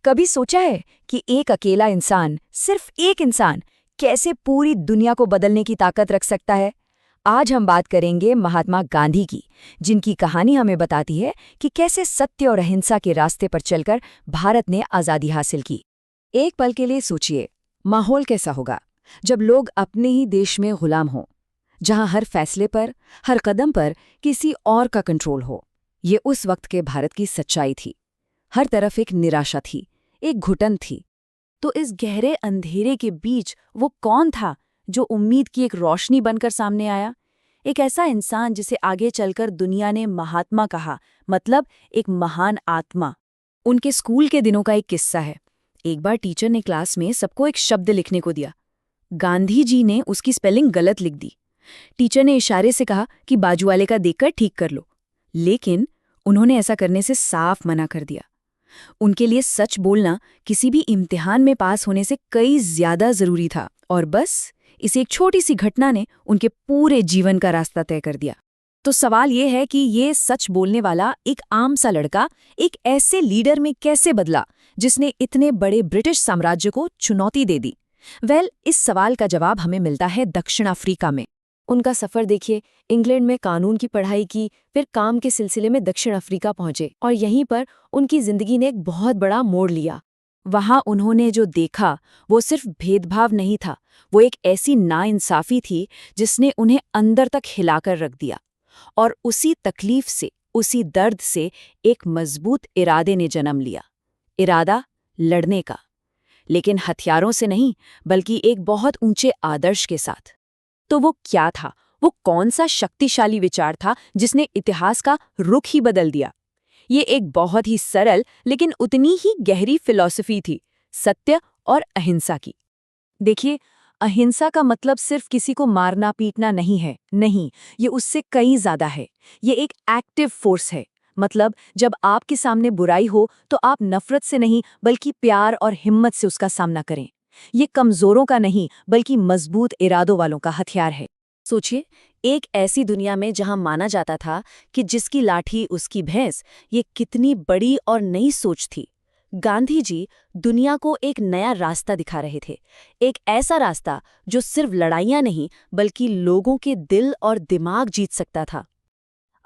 कभी सोचा है कि एक अकेला इंसान, सिर्फ एक इंसान, कैसे पूरी दुनिया को बदलने की ताकत रख सकता है? आज हम बात करेंगे महात्मा गांधी की, जिनकी कहानी हमें बताती है कि कैसे सत्य और अहिंसा के रास्ते पर चलकर भारत ने आज़ादी हासिल की। एक पल के लिए सोचिए, माहौल कैसा होगा जब लोग अपने ही देश में गुलाम हों, जहां हर फैसले पर, हर कदम पर किसी और का कंट्रोल हो। ये उस वक्त के भारत की सच्चाई थी। हर तरफ एक निराशा थी, एक घुटन थी। तो इस गहरे अंधेरे के बीच वो कौन था जो उम्मीद की एक रोशनी बनकर सामने आया? एक ऐसा इंसान जिसे आगे चलकर दुनिया ने महात्मा कहा, मतलब एक महान आत्मा। उनके स्कूल के दिनों का एक किस्सा है। एक बार टीचर ने क्लास में सबको एक शब्द लिखने को दिया। गांधी जी ने उसकी स्पेलिंग गलत लिख दी। टीचर ने इशारे से कहा कि बाजू वाले का देखकर ठीक कर लो, लेकिन उन्होंने ऐसा करने से साफ मना कर दिया। उनके लिए सच बोलना किसी भी इम्तिहान में पास होने से कई ज्यादा जरूरी था, और बस इस एक छोटी सी घटना ने उनके पूरे जीवन का रास्ता तय कर दिया। तो सवाल ये है कि ये सच बोलने वाला एक आम सा लड़का एक ऐसे लीडर में कैसे बदला जिसने इतने बड़े ब्रिटिश साम्राज्य को चुनौती दे दी? इस सवाल का जवाब हमें मिलता है दक्षिण अफ्रीका में। उनका सफर देखिए। इंग्लैंड में कानून की पढ़ाई की, फिर काम के सिलसिले में दक्षिण अफ्रीका पहुंचे, और यहीं पर उनकी जिंदगी ने एक बहुत बड़ा मोड़ लिया। वहां उन्होंने जो देखा वो सिर्फ भेदभाव नहीं था, वो एक ऐसी नाइंसाफी थी जिसने उन्हें अंदर तक हिलाकर रख दिया। और उसी तकलीफ से, उसी दर्द से एक मजबूत इरादे ने जन्म लिया। इरादा लड़ने का, लेकिन हथियारों से नहीं, बल्कि एक बहुत ऊंचे आदर्श के साथ। तो वो क्या था? वो कौन सा शक्तिशाली विचार था जिसने इतिहास का रुख ही बदल दिया? ये एक बहुत ही सरल लेकिन उतनी ही गहरी फिलॉसफी थी, सत्य और अहिंसा की। देखिए, अहिंसा का मतलब सिर्फ किसी को मारना पीटना नहीं है। नहीं, ये उससे कई ज्यादा है। ये एक एक्टिव फोर्स है। मतलब जब आपके सामने बुराई हो तो आप नफरत से नहीं, बल्कि प्यार और हिम्मत से उसका सामना करें। ये कमजोरों का नहीं, बल्कि मजबूत इरादों वालों का हथियार है। सोचिए, एक ऐसी दुनिया में जहां माना जाता था कि जिसकी लाठी उसकी भैंस, ये कितनी बड़ी और नई सोच थी। गांधी जी दुनिया को एक नया रास्ता दिखा रहे थे। एक ऐसा रास्ता जो सिर्फ लड़ाइयां नहीं, बल्कि लोगों के दिल और दिमाग जीत सकता था।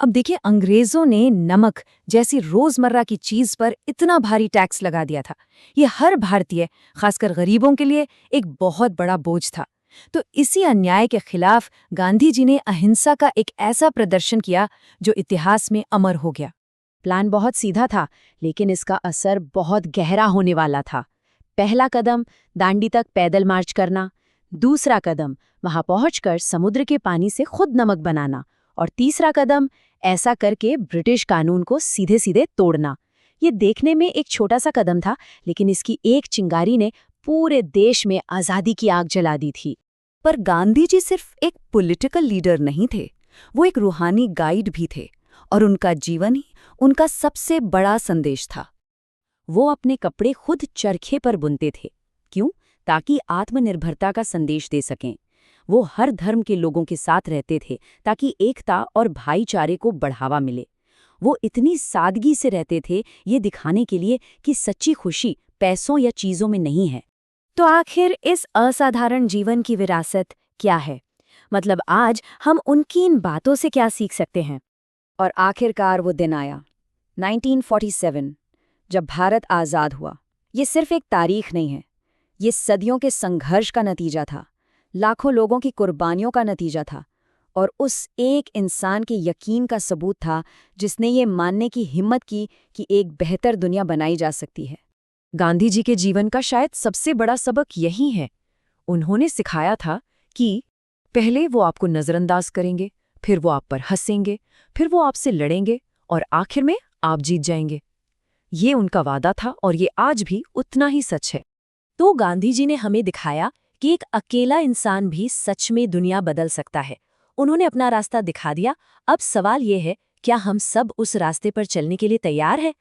अब देखिए, अंग्रेजों ने नमक जैसी रोजमर्रा की चीज पर इतना भारी टैक्स लगा दिया था। ये हर भारतीय, खासकर गरीबों के लिए एक बहुत बड़ा बोझ था। तो इसी अन्याय के खिलाफ गांधी जी ने अहिंसा का एक ऐसा प्रदर्शन किया जो इतिहास में अमर हो गया। प्लान बहुत सीधा था, लेकिन इसका असर बहुत गहरा होने वाला था। पहला कदम, दांडी तक पैदल मार्च करना। दूसरा कदम, वहां पहुंचकर समुद्र के पानी से खुद नमक बनाना। और तीसरा कदम, ऐसा करके ब्रिटिश कानून को सीधे सीधे तोड़ना। ये देखने में एक छोटा सा कदम था, लेकिन इसकी एक चिंगारी ने पूरे देश में आज़ादी की आग जला दी थी। पर गांधी जी सिर्फ एक पॉलिटिकल लीडर नहीं थे, वो एक रूहानी गाइड भी थे, और उनका जीवन ही उनका सबसे बड़ा संदेश था। वो अपने कपड़े खुद चरखे पर बुनते थे। क्यों? ताकि आत्मनिर्भरता का संदेश दे सकें। वो हर धर्म के लोगों के साथ रहते थे ताकि एकता और भाईचारे को बढ़ावा मिले। वो इतनी सादगी से रहते थे, ये दिखाने के लिए कि सच्ची खुशी पैसों या चीजों में नहीं है। तो आखिर इस असाधारण जीवन की विरासत क्या है? मतलब आज हम उनकी इन बातों से क्या सीख सकते हैं? और आखिरकार वो दिन आया, 1947, जब भारत आज़ाद हुआ। ये सिर्फ एक तारीख नहीं है, ये सदियों के संघर्ष का नतीजा था, लाखों लोगों की कुर्बानियों का नतीजा था, और उस एक इंसान के यकीन का सबूत था जिसने ये मानने की हिम्मत की कि एक बेहतर दुनिया बनाई जा सकती है। गांधी जी के जीवन का शायद सबसे बड़ा सबक यही है। उन्होंने सिखाया था कि पहले वो आपको नज़रअंदाज करेंगे, फिर वो आप पर हंसेंगे, फिर वो आपसे लड़ेंगे, और आखिर में आप जीत जाएंगे। ये उनका वादा था, और ये आज भी उतना ही सच है। तो गांधी जी ने हमें दिखाया कि एक अकेला इंसान भी सच में दुनिया बदल सकता है। उन्होंने अपना रास्ता दिखा दिया। अब सवाल ये है, क्या हम सब उस रास्ते पर चलने के लिए तैयार हैं?